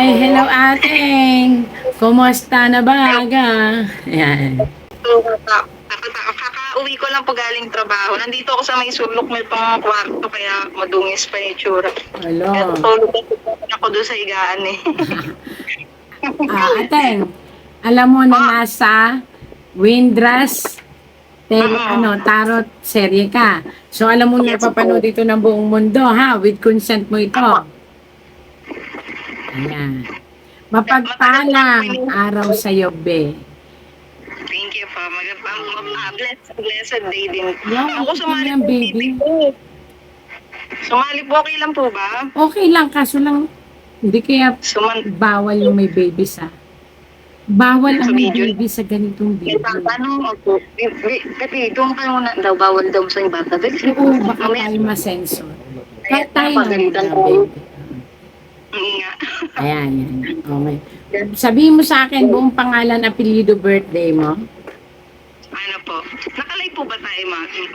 Ay, hello ating. Kumusta na baga? Ayan. Kakauwi ko lang po galing trabaho. Nandito ako sa may sulok may pang kwarto kaya madungis pa yung itsura. Hello. Kaya tutulog ako doon sa higaan eh. Ateng, alam mo na nasa Windrush tarot serye ka. So alam mo na papanood ito ng buong mundo ha, with consent mo ito. Ayan. Mapagpalang araw sa iyo, be. Thank you po. Blessed day din. Wow, Ako sumali yan, po, baby. Sumali po, okay lang po ba? Okay lang, kaso lang, hindi kaya bawal yung may baby sa. Bawal ang may baby sa ganitong video. Ano ako? Pepe, doon kayo na daw, bawal daw sa yung bata. Oo, baka tayo masensor. Kahit tayo na baby. Nga. Ayan, yan. Okay. Sabihin mo sa akin buong pangalan, apelyido, birthday mo. Ano po? Naka-live po ba tayo,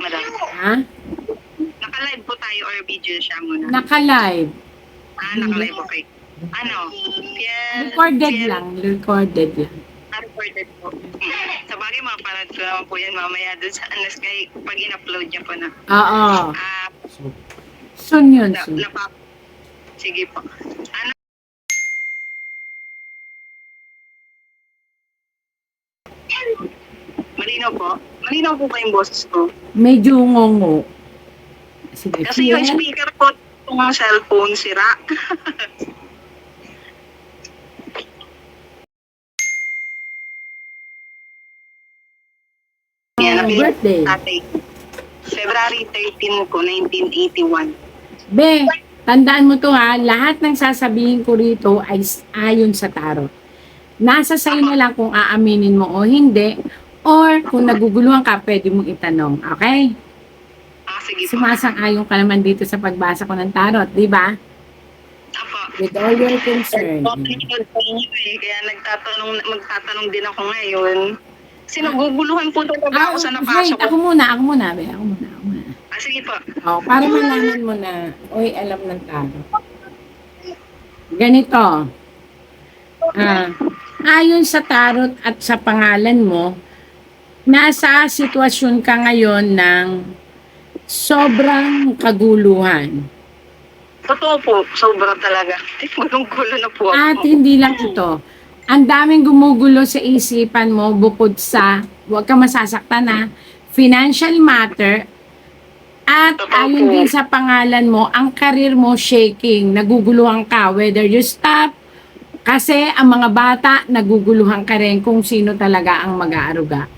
madam? Ha? Naka-live po tayo or video siya muna? Naka-live. Naka-live, okay. Ano? Recorded lang. Recorded lang. Recorded po. Sa bagay, mapanood ko naman po yan mamaya dun sa Sky pag in-upload niya po na. Oo. Soon yun, soon. Sige po. Ano? Malinaw po? Malinaw po ba yung boses ko? Medyo ngongo. Sige, kasi yung speaker ko ng cellphone sira. Birthday? February 13 ko, 1981. Be, tandaan mo to ha, lahat ng sasabihin ko rito ay ayon sa tarot. Nasa sa'yo na lang kung aaminin mo o hindi, or kung naguguluhan ka, pwede mong itanong. Okay? Sige po. Sumasang-ayon ka naman dito sa pagbasa ko ng tarot, di ba? Apo. With all your concern. Kaya magtatanong din ako ngayon. Kasi naguguluhan po talaga ako sa napasok. Ako muna, be. Ako muna. Sige po. Oh, para malaman mo na, oy, alam ng tarot. Ganito. Ayon sa tarot at sa pangalan mo, nasa sitwasyon ka ngayon ng sobrang kaguluhan. Totoo po, sobra talaga. Gulong-gulo na po ako. At hindi lang ito. Ang daming gumugulo sa isipan mo bukod sa, huwag ka masasaktan na, financial matter. At ayon din sa pangalan mo, ang karir mo shaking, naguguluhan ka, whether you stop, kasi ang mga bata, naguguluhan ka rin kung sino talaga ang mag-aaruga.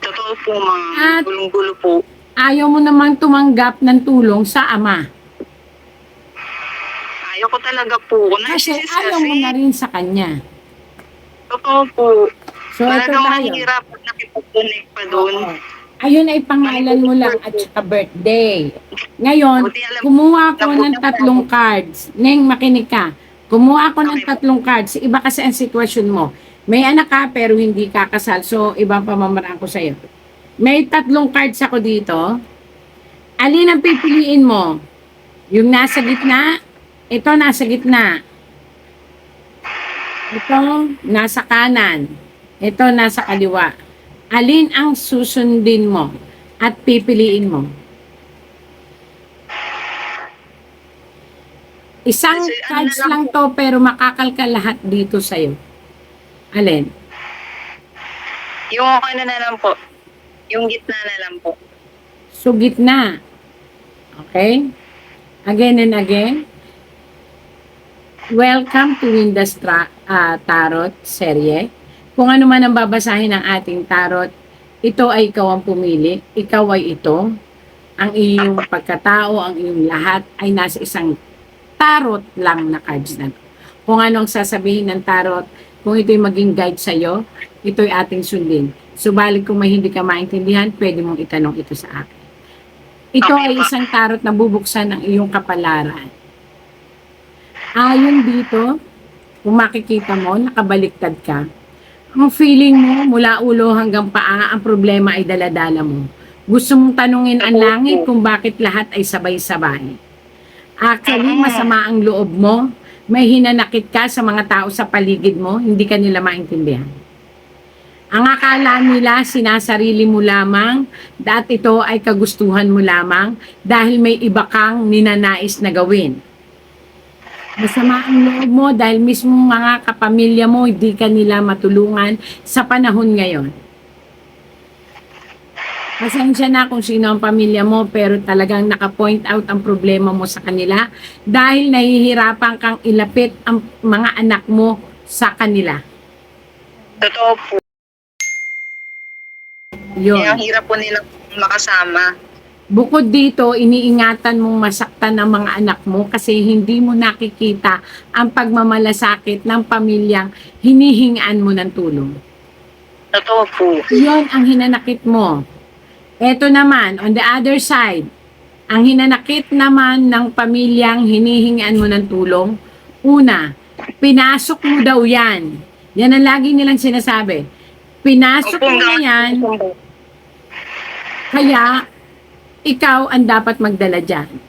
Totoo po, mga gulong-gulo po. Ayaw mo naman tumanggap ng tulong sa ama. Ayaw ko talaga po. Kasi ayaw mo na rin sa kanya. Totoo po. So, ito tayo. Mahirap at nakipag-connect pa doon. Ayun ay pangalan mo lang at saka birthday. Ngayon, kumuha ko ng 3 cards. Neng, makinig ka. Kumuha ko ng 3 cards. Iba kasi ang sitwasyon mo. May anak ka pero hindi kakasal. So, ibang pamamaraan ko sa'yo. May 3 cards ako dito. Alin ang pipiliin mo? Yung nasa gitna? Ito nasa gitna. Ito nasa kanan. Ito nasa kaliwa. Alin ang susundin mo at pipiliin mo? Isang cards lang to pero makakalkal lahat dito sa'yo. Alin? Yung ano na lang po. Yung gitna na lang po. So, gitna. Okay? Again and again. Welcome to Windrush Tarot serye. Kung ano man ang babasahin ng ating tarot, ito ay ikaw ang pumili. Ikaw ay ito. Ang iyong pagkatao, ang iyong lahat ay nasa isang tarot lang na cards na. Kung anong sasabihin ng tarot, kung ito'y maging guide sa'yo, ito'y ating sundin. Subalit kung may hindi ka maintindihan, pwede mong itanong ito sa akin. Ito ay isang tarot na bubuksan ng iyong kapalaran. Ayon dito, kung makikita mo, nakabaliktad ka. Ang feeling mo, mula ulo hanggang paa, ang problema ay daladala mo. Gusto mong tanungin ang langit kung bakit lahat ay sabay-sabay. Actually, masama ang loob mo May hinanakit ka sa mga tao sa paligid mo, hindi ka nila maintindihan. Ang akala nila, sinasarili mo lamang, at ito ay kagustuhan mo lamang dahil may iba kang ninanais na gawin. Masama ang loob mo dahil mismo mga kapamilya mo, hindi ka nila matulungan sa panahon ngayon. Pasensya na kung sino ang pamilya mo, pero talagang naka-point out ang problema mo sa kanila dahil nahihirapan kang ilapit ang mga anak mo sa kanila. Totoo po. Yun. Kaya ang hirap po nilang makasama. Bukod dito, iniingatan mong masaktan ang mga anak mo kasi hindi mo nakikita ang pagmamalasakit ng pamilyang hinihingaan mo ng tulong. Totoo po. Yun ang hinanakit mo. Eto naman, on the other side, ang hinanakit naman ng pamilyang hinihingaan mo ng tulong, una, pinasok mo daw yan. Yan ang lagi nilang sinasabi. Pinasok mo na yan, kaya ikaw ang dapat magdala dyan.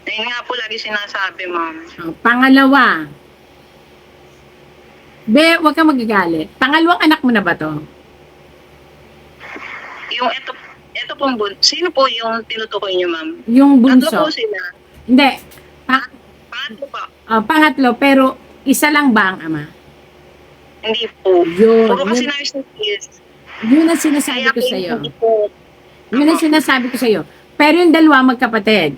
Ayun nga po lagi sinasabi, ma'am. Pangalawa, wag kang magagalit. Pangalawang anak mo na ba to? Yung ito pong sino po yung tinutukoy niyo, ma'am? Yung Tatlo po bunso? sila. Hindi. Paano pa? Pangatlo, pero isa lang ba ang ama? Hindi po. Yun. Puro kasi nurse is. Yun ang sinasabi ko sa'yo. Hindi po. Yun ang sinasabi ko sa'yo. Pero yung dalawa magkapatid.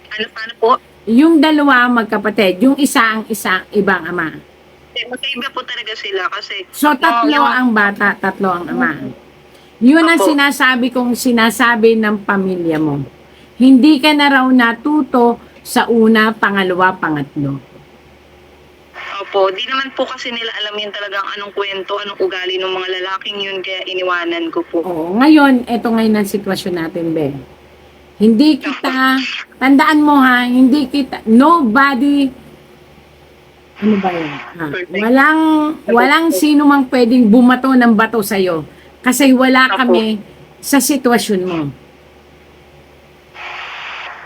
Paano po? Yung dalawa magkapatid. Yung isa ang ibang ama. Magkaiba po talaga sila kasi So, tatlo ang bata, tatlo ang ama. Yun ang Opo. sinasabi ng pamilya mo. Hindi ka na raw natuto sa una, pangalawa, pangatlo. Opo, di naman po kasi nila alam yun talagang anong kwento, anong ugali ng mga lalaking yun, kaya iniwanan ko po. Oo, ngayon, eto ngayon ang sitwasyon natin, Be. Hindi kita, tandaan mo ha, hindi kita, nobody, ano ba yun? Ha? Walang sino mang pwedeng bumato ng bato sa'yo. Kasi wala kami sa sitwasyon mo.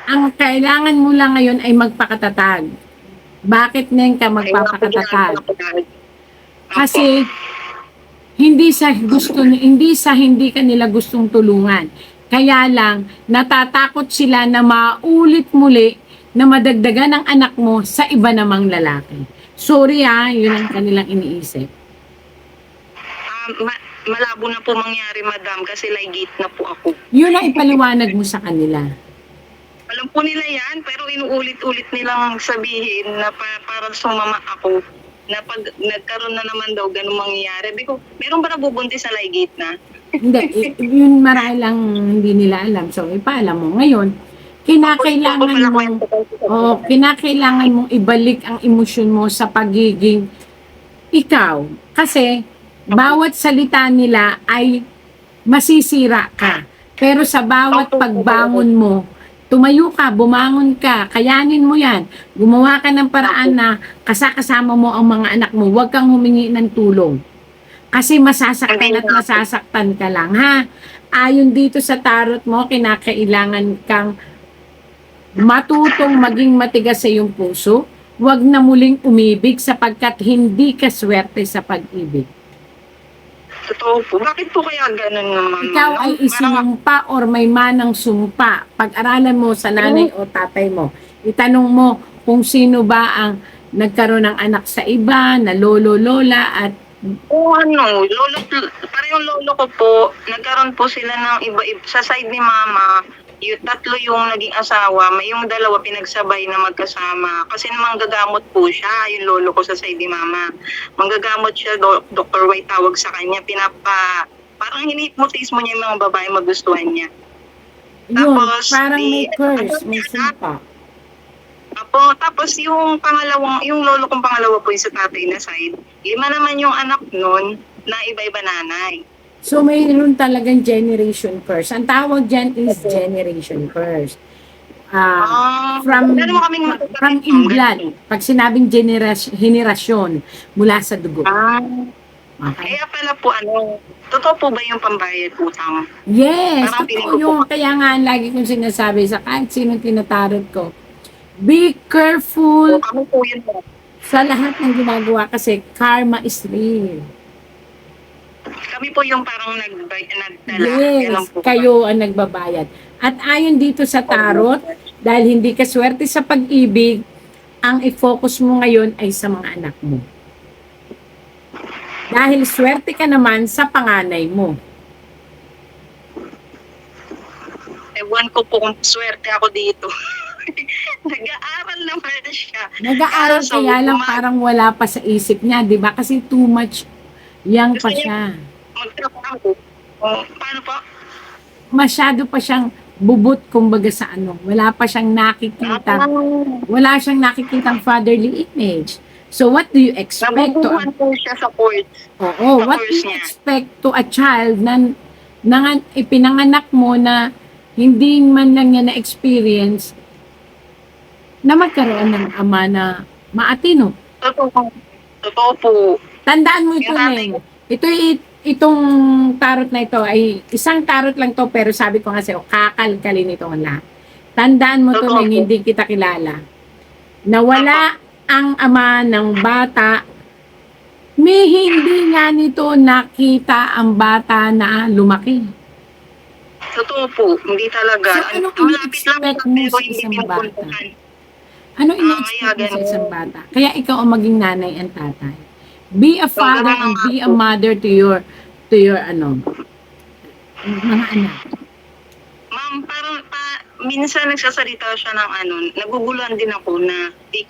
Ang kailangan mo lang ngayon ay magpakatatag. Bakit neng ka magpapakatatag? Kasi hindi hindi kanila gustong tulungan. Kaya lang natatakot sila na maulit muli na madagdagan ang anak mo sa iba namang lalaki. Sorry yun ang kanilang iniisip. Malabo na po mangyari, madam, kasi ligate na po ako. Yun ang ipaliwanag mo sa kanila. Alam po nila yan, pero inuulit-ulit nilang sabihin na para sumama ako na pag nagkaroon na naman daw ganun mangyayari. Biko, meron ba nabubuntis sa ligate na? Hindi, yun marahil lang hindi nila alam. So, ipaalam mo. Ngayon, kinakailangan mong ibalik ang emosyon mo sa pagiging ikaw. Kasi, bawat salita nila ay masisira ka. Pero sa bawat pagbangon mo, tumayo ka, bumangon ka, kayanin mo yan. Gumawa ka ng paraan na kasama mo ang mga anak mo. Huwag kang humingi ng tulong. Kasi masasaktan at masasaktan ka lang, ha? Ayon dito sa tarot mo, kinakailangan kang matutong maging matigas sa iyong puso. Huwag na muling umibig sapagkat hindi ka swerte sa pag-ibig. Totoo po. Bakit po kaya ganun naman? Ikaw ay isinumpa or may manang sumpa. Pag-aralan mo sa nanay o tatay mo. Itanong mo kung sino ba ang nagkaroon ng anak sa iba, na lolo, lola, at parehong lolo ko po, nagkaroon po sila ng iba-iba. Sa side ni mama, yung tatlo yung naging asawa, may yung dalawa pinagsabay na magkasama. Kasi manggagamot po siya, yung lolo ko sa side ni mama. Manggagamot siya, Dr. White tawag sa kanya, parang hinihipnotismo niya yung mga babae magustuhan niya. yun, Tapos, parang may curse, may sumpa. Tapos yung lolo kong pangalawa po yung sa tatay na side, 5 naman yung anak nun na iba-iba nanay. So, mayroon talagang generation curse. Ang tawag dyan is generation curse. From inblood. Pag sinabing henerasyon mula sa dugo. Okay. Kaya pala po, totoo po ba yung pambayad utang? Yes, Parang totoo yun. Kaya nga, lagi kong sinasabi sa kahit sino tinatarot ko, Be careful Kami po yun po. sa lahat ng ginagawa kasi karma is real. Kami po yung parang nagdala. Yes, Ganun po. kayo ang nagbabayad. At ayon dito sa tarot, dahil hindi ka swerte sa pag-ibig, ang i-focus mo ngayon ay sa mga anak mo. Dahil swerte ka naman sa panganay mo. Ewan ko po kung swerte ako dito. Nag-aaral naman siya. Nag-aaral Kaso, kaya lang parang wala pa sa isip niya, di ba? Kasi too much young pa Gusto siya. magtrabaho. Oh, paano po? Masyado pa siyang bubut kumbaga sa ano. Wala pa siyang nakikita. Wala siyang nakikitang fatherly image. So what do you expect to Nabubuhan po siya sa courts. Oo, Sa what do course you niya. expect to a child na ipinanganak mo na hindi man lang niya na-experience na magkaroon ng ama na maatino. Totoo po. Tandaan mo ito, Yung tatay Neng. Itong tarot na ito ay isang tarot lang to pero sabi ko nga sa'yo, kakalkalin ito ang lahat. Tandaan mo to, Totoo Neng, po. hindi kita kilala. Nawala ang ama ng bata, may hindi nga nito nakita ang bata na lumaki. Totoo po. Hindi talaga. So, ano Malapit lang in-expect siya, mo pero sa hindi isang pinupuntahan. Ano kaya ina-expect mo sa ganun. isang bata? Kaya ikaw ang maging nanay and tatay. Be a father ganun and nga be a po. mother to your mga anak. Ma'am, parang minsan nagsasalita siya ng naguguluhan din ako na di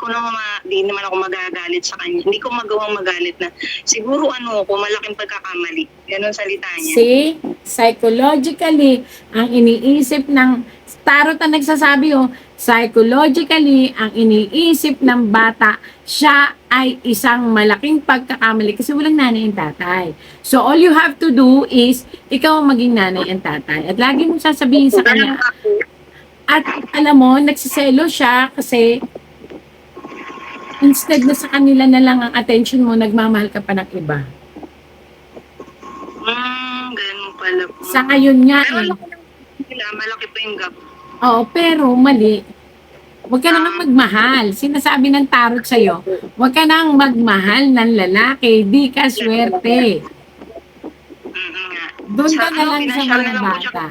naman ako magagalit sa kanya. Hindi ko magawang magalit na siguro malaking pagkakamali. Ganon salita niya. See, psychologically, ang iniisip ng tarot ang nagsasabi, psychologically, ang iniisip ng bata, siya ay isang malaking pagkakamali kasi walang nanay and tatay. So, all you have to do is, ikaw ang maging nanay and tatay. At lagi mong sasabihin sa Ganun kanya, nga po. at alam mo, nagsiselo siya kasi instead na sa kanila na lang ang attention mo, nagmamahal ka pa ng iba. Ganun pala po. Sa ngayon nga Pero eh. malaki pa yung gap. Oo, pero mali. Huwag ka nang magmahal. Sinasabi ng tarot sa'yo, huwag ka nang magmahal ng lalaki. Di ka swerte. Nga. Doon ka na lang sa pinasyal mga na lang po siya. bata.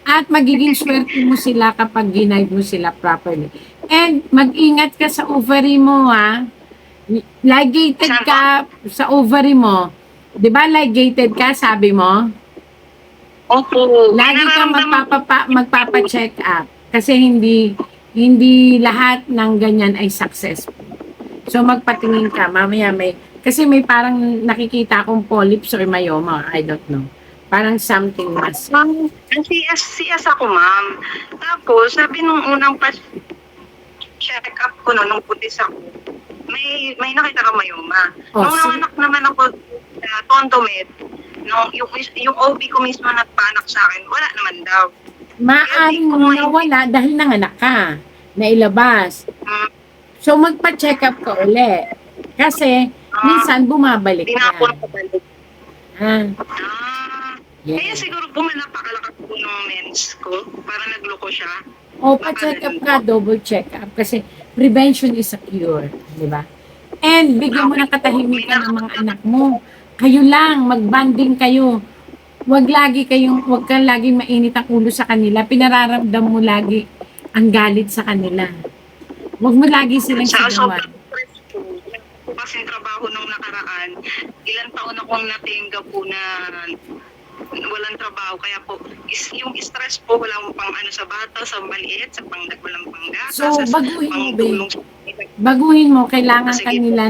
At magiging swerte mo sila kapag ginaid mo sila properly. And mag-ingat ka sa ovary mo, ha? Ligated ka sa ovary mo. Di ba ligated ka, sabi mo? Opo. Lagi kang Nararamdaman magpapa-check up. Kasi hindi lahat ng ganyan ay successful. So magpatingin ka, mamaya kasi may parang nakikita akong polyps or myoma, I don't know. Parang something mas. Ma'am, CS ako, ma'am. Tapos, sabi nung unang check up ko nung putis ako, may nakita ka mayoma. Oh, Nung nanganak naman ako sa Tondomet, yung OB ko mismo nagpanak sa akin, wala naman daw. Maaring nawala dahil nanganak ka, nailabas. Mm, So magpa-check up ka uli. Kasi minsan bumabalik Hindi na ako yan. nakabalik. Ah, Kaya yes. siguro po napakalakas po ng mens ko. Para nagloko siya. O pa-check up ka, double check up. Kasi prevention is a cure. Di ba? And bigyan mo ng katahimikan ng mga anak mo. Kayo lang, magbanding kayo. Huwag ka lagi mainit ang ulo sa kanila. Pinararamdam mo lagi ang galit sa kanila. Huwag mo lagi silang Sa sigawan. sobrang stress po. Kasi trabaho nung nakaraan, ilang taon akong natingga po na walang trabaho. Kaya po, yung stress po, walang pang sa bata, sa maliit, sa walang panggastos, So, sa baguhin mo, pangtulong babe. Baguhin mo, kailangan kanila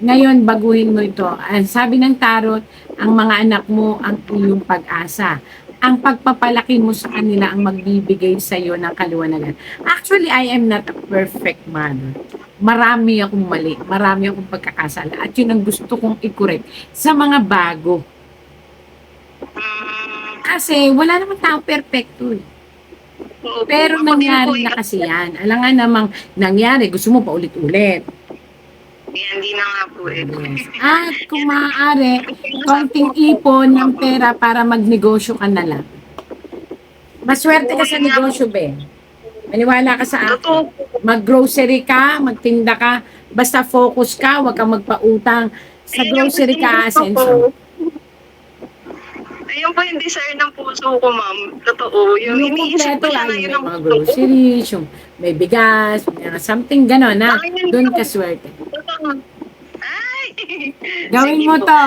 ngayon baguhin mo ito. Sabi ng tarot, ang mga anak mo ang iyong pag-asa. Ang pagpapalaki mo sa kanila ang magbibigay sa iyo ng kaliwanagan. Actually, I am not a perfect mother. Marami akong mali, marami akong pagkakasala. At yun ang gusto kong i-correct sa mga bago. Kasi wala namang tao perfecto eh. Pero nangyari na kasi yan. Alangan namang nangyari, gusto mo pa ulit-ulit. Hindi na nga po eh. Yes. At kung maaari, konting ipon ng pera para magnegosyo ka na lang. Maswerte ka sa negosyo, be. Maniwala ka sa akin. Totoo. Mag-grocery ka, magtinda ka, basta focus ka, huwag kang magpautang. Sa Ayun yung grocery ka, gusto ko. asenso. Ayun po yung desire ng puso ko, ma'am. Totoo. Yung Yung iniisip kompleto, ko siya na lalo yun may ang mga gusto ko. groceries, yung may bigas, may something gano'n na. Doon ka swerte. Totoo. Ay! Gawin Sige mo po. to.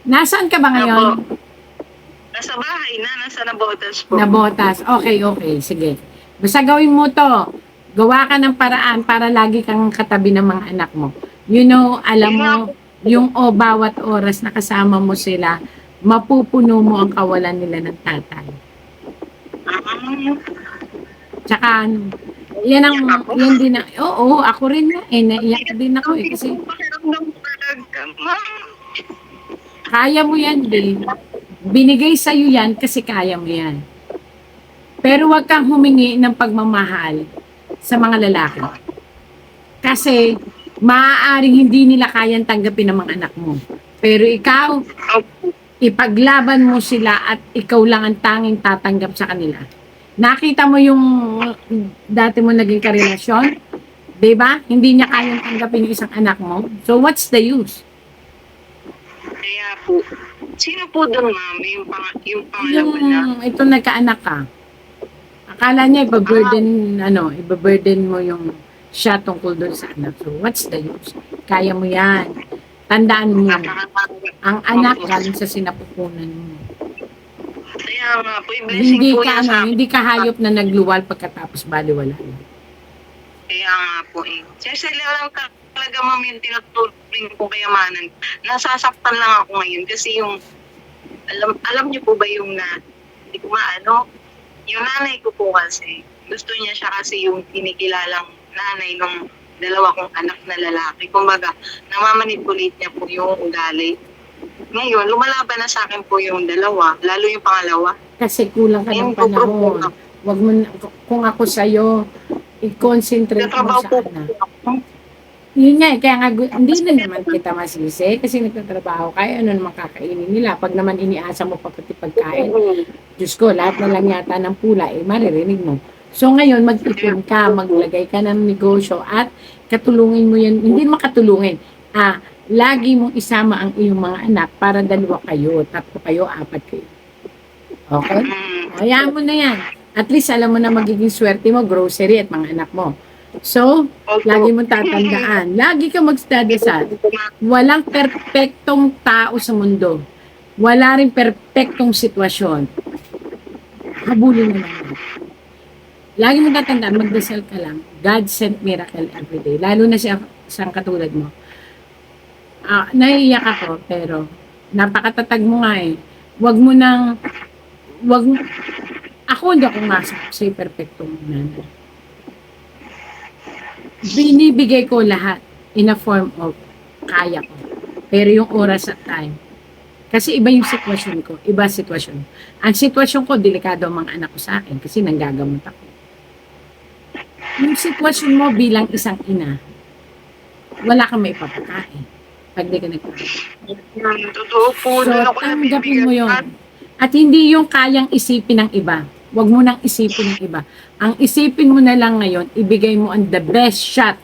Nasaan ka ba ngayon? Opo. Nasa bahay na, nasa Nabotas po. Nabotas. Okay, okay. Sige. Basta gawin mo to. Gawa ka ng paraan para lagi kang katabi ng mga anak mo. You know, alam mo, yung bawat oras na kasama mo sila, mapupuno mo ang kawalan nila ng tatay. Tsaka, yan yan din na, oo, ako rin na, naiyak din ako kasi kaya mo yan din. Binigay sa'yo yan kasi kaya mo yan. Pero wag kang humingi ng pagmamahal sa mga lalaki. Kasi, maaaring hindi nila kayang tanggapin ng mga anak mo. Pero ikaw, ipaglaban mo sila at ikaw lang ang tanging tatanggap sa kanila. Nakita mo yung dati mo naging karelasyon? Diba? Hindi niya kayang tanggapin yung isang anak mo. So, what's the use? Kaya po, sino po doon, ma'am? Yung pangalawa na? Ito nagkaanak ka. Akala niya ibaburden mo yung siya tungkol doon sa anak. So, what's the use? Kaya mo yan. Tandaan mo, ang anak galing sa sinapupunan mo. Kaya nga po, i-blessing po yan sa akin. Hindi ka hayop na nagluwal pagkatapos baliwala lang. Kaya nga po eh. Sila lang talaga, ma'am, yung tinuturing kong kayamanan. Nasasaktan lang ako ngayon kasi yung, alam niyo po ba yung hindi ko maano, yung nanay ko po kasi, gusto niya siya kasi yung kinikilalang nanay ng dalawa kong anak na lalaki. Kumbaga, namamanipulate niya po yung ugali. Ngayon, lumalaban na sa akin po yung dalawa, lalo yung pangalawa. Kasi kulang ka ng Ngayon, panahon. Wag mo, kung ako sa'yo, i-concentrate mo Nagtrabaho sa po anak. ako. Yun nga, kaya nga, hindi na naman kita masisi kasi nagtatrabaho kayo, ano naman kakainin nila. Pag naman iniasa mo pa pati pagkain, Diyos ko, lahat na lang yata ng pula, maririnig mo. So ngayon, mag-ipon ka, maglagay ka ng negosyo at katulungin mo yan, hindi makatulungin. Lagi mong isama ang iyong mga anak para dalawa kayo, tatlo kayo, apat kayo. Okay? Hayaan mo na yan. At least alam mo na magiging swerte mo, grocery at mga anak mo. So, lagi mong tatandaan. Lagi ka magdadasal. Walang perpektong tao sa mundo. Wala rin perpektong sitwasyon. Habulin mo lang. Lagi mong tatandaan, magdasal ka lang. God sent miracle every day. Lalo na siya isang katulad mo. Naiiyak ako, pero napakatatag mo nga eh. Ako hindi ako masak sa perfectong nanay. Binibigay ko lahat in a form of kaya ko. Pero yung oras at time, kasi iba yung sitwasyon ko, iba sitwasyon. Ang sitwasyon ko, delikado ang mga anak ko sa akin kasi nanggagamot ako. Yung sitwasyon mo bilang isang ina, wala kang may papakain pag di ka nagpapakain. Totoo po. So, tanggapin mo yun. At hindi yung kayang isipin ng iba. Huwag mo nang isipin ng iba. Ang isipin mo na lang ngayon, ibigay mo ang the best shot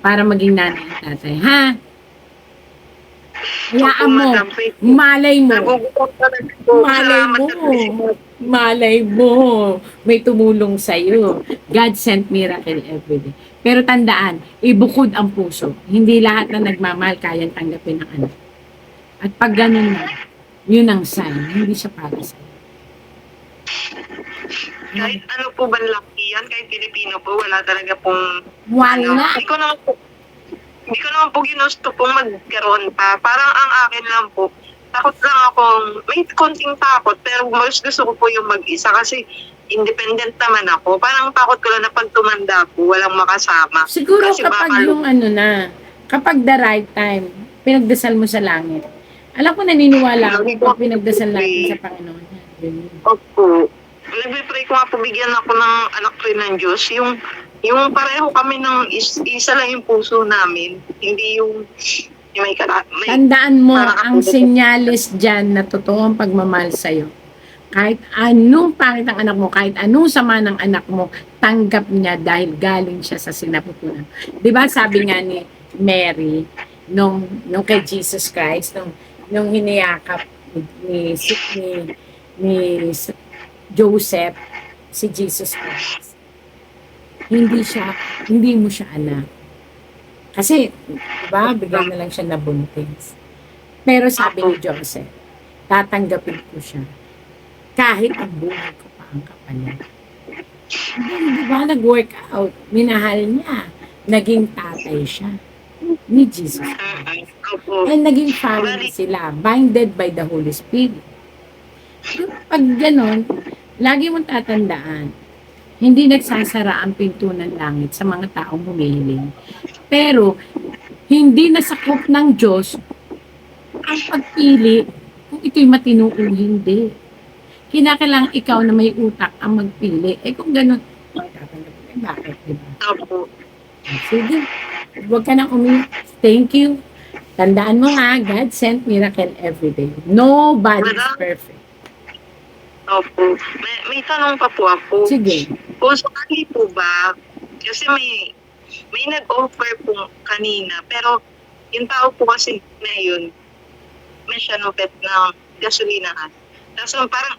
para maging nanay at tatay. Ha? Hayaan mo. Malay mo. Malay mo. May tumulong sa'yo. God sent miracle every day. Pero tandaan, ibukod ang puso. Hindi lahat na nagmamahal kayang tanggapin ng anak. At pag ganun na, yun ang sign. Hindi siya para sa'yo. Kahit ano po ba laki yan, kahit Pilipino po, wala talaga pong... Wala. Hindi ko naman po ginusto pong magkaroon pa. Parang ang akin lang po, takot lang akong, may konting takot, pero mas gusto ko po yung mag-isa kasi independent naman ako. Parang takot ko lang na pag tumanda po, walang makasama. Siguro kasi kapag yung kapag the right time, pinagdasal mo sa langit. Alam ko naniniwala ako kapag pinagdasal natin sa Panginoon. Opo. Nagpipray ko nga po, bigyan ako ng anak rin ng Diyos. Yung pareho kami ng isa lang yung puso namin. Hindi yung may Tandaan mo, ang senyalis dyan na totoo ang pagmamahal sa'yo. Kahit anong pangit ang anak mo, kahit anong sama ng anak mo, tanggap niya dahil galing siya sa sinapupunan. Di ba sabi nga ni Mary, nung kay Jesus Christ, nung hiniyakap ni Joseph, si Jesus Christ, hindi mo siya anak. Kasi, di ba, bigla na lang siya nabuntis. Pero sabi ni Joseph, tatanggapin ko siya kahit ang buhay ko pa ang kapalit. Hindi ba nag-work out? Minahal niya. Naging tatay siya ni Jesus Christ. And naging family sila, binded by the Holy Spirit. Pag ganon, lagi mong tatandaan, hindi nagsasara ang pinto ng langit sa mga taong humihiling. Pero, hindi nasakop ng Diyos ang pagpili kung ito'y matino o hindi. Kinakailangan ikaw na may utak ang magpili. Eh kung gano'n, bakit, di ba? Opo. Sige, huwag ka nang thank you. Tandaan mo nga, God sent miracle every day. Nobody is perfect. Opo. May tanong pa po ako. Sige. Kung sakali po ba, kasi may nag-offer po kanina, pero yung tao po kasi na yun, may siya ng pet ng gasolinahan. Tapos parang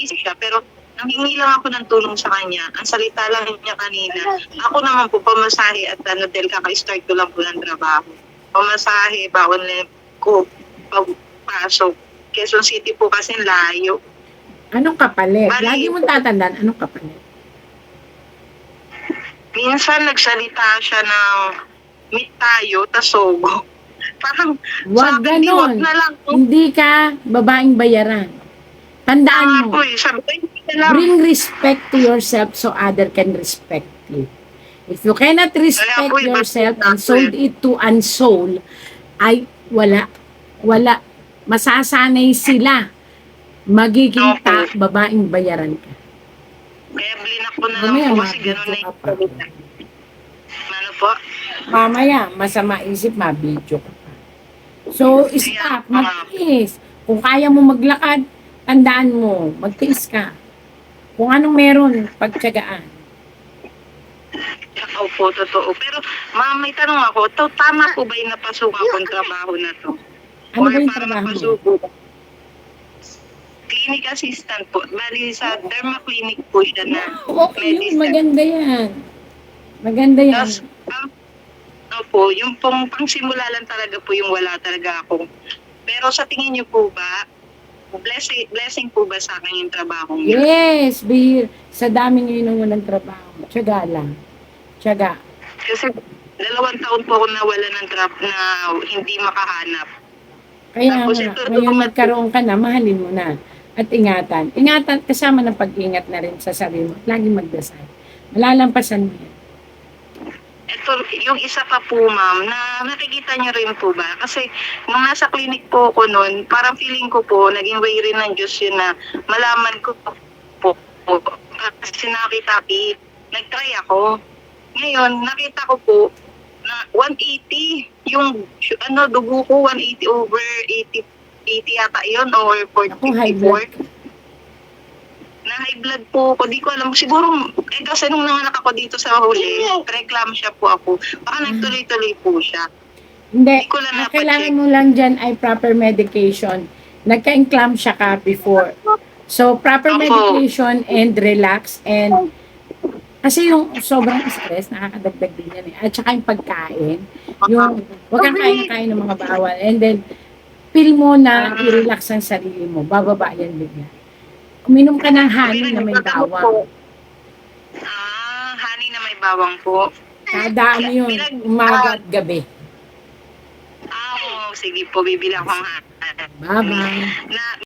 isip siya, pero nanghingi lang ako ng tulong sa kanya. Ang salita lang niya kanina, ako naman po pamasahe at dahil kaka-start ko lang po ng trabaho. Pamasahe, bawal na ko pagpasok. Quezon City po kasi layo. Anong kapalit? Bali- Lagi mong tatandaan, anong kapalit? Minsan nagsalita siya ng meet tayo, tasogo. Parang Wag sabi, "Di, wag ganon. na lang po." Hindi ka babaeng bayaran. Tandaan mo, Sabi ko, hindi na lang. bring respect to yourself so other can respect you. If you cannot respect yourself and sold it to unsold, ay wala. Masasanay sila. Magiging babaeng bayaran ka. Kaya blinak ko na lang Mamaya, po kasi gano'n na mabidyo ka yung pa. salita. Ano po? Mamaya, masama isip, mabidyo ka pa. So, stop, magtiis. Kung kaya mo maglakad, tandaan mo, magtiis ka. Kung anong meron, pagtyagaan. Opo, totoo. Pero, ma'am, may tanong ako, tama po ba yung napasukan kong trabaho na to? Ano ba yung para trabaho mo? mapasuko? Clinic assistant po. Bali sa derma clinic po siya na Okay yun, maganda yan. Maganda yan. Tapos, opo, yung pong pangsimula lang talaga po yung wala talaga ako. Pero sa tingin niyo po ba, blessing po ba sa akin yung trabaho niyo? Yes, Bihir. Sa dami ngayon ng walang trabaho. Tiyaga lang. Tiyaga. Kasi 2 taon po ako nawala ng na hindi makahanap. Kaya Tapos nga, ito, ngayon magkaroon ka na, mahalin mo na. At ingatan. Ingatan, kasama ng pag-ingat na rin sa sarili mo. Lagi magdasal. Malalampasan mo yan. Ito, yung isa pa po, ma'am, na nakikita niyo rin po ba? Kasi nung nasa clinic po ako noon, parang feeling ko po, naging way rin ng Diyos yun na malaman ko po. Kasi nag-try ako. Ngayon, nakita ko po na 180, yung dugo ko 180 over 80 yata yun, or Ako, high blood. 44. Na high blood po ako. Di ko alam. Siguro, kasi nung nanganak ako dito sa huli, preeclampsia po ako. Baka nagtuloy-tuloy po siya. Hindi. Hindi ko lang Ang napacheck. kailangan mo lang dyan ay proper medication. Nagka-enclampsia ka before. So, proper Opo. medication and relax and kasi yung sobrang stress, nakakadagdag din yan eh. At saka yung pagkain, yung huwag kang kain ng mga bawal. And then, feel mo na i-relax ang sarili mo. Bababa yan bigla. Uminom ka ng honey na may bawang. Honey na may bawang po. Kada ano yun, umaga at gabi. Sige po, bibili ako ng honey. Bye-bye. Na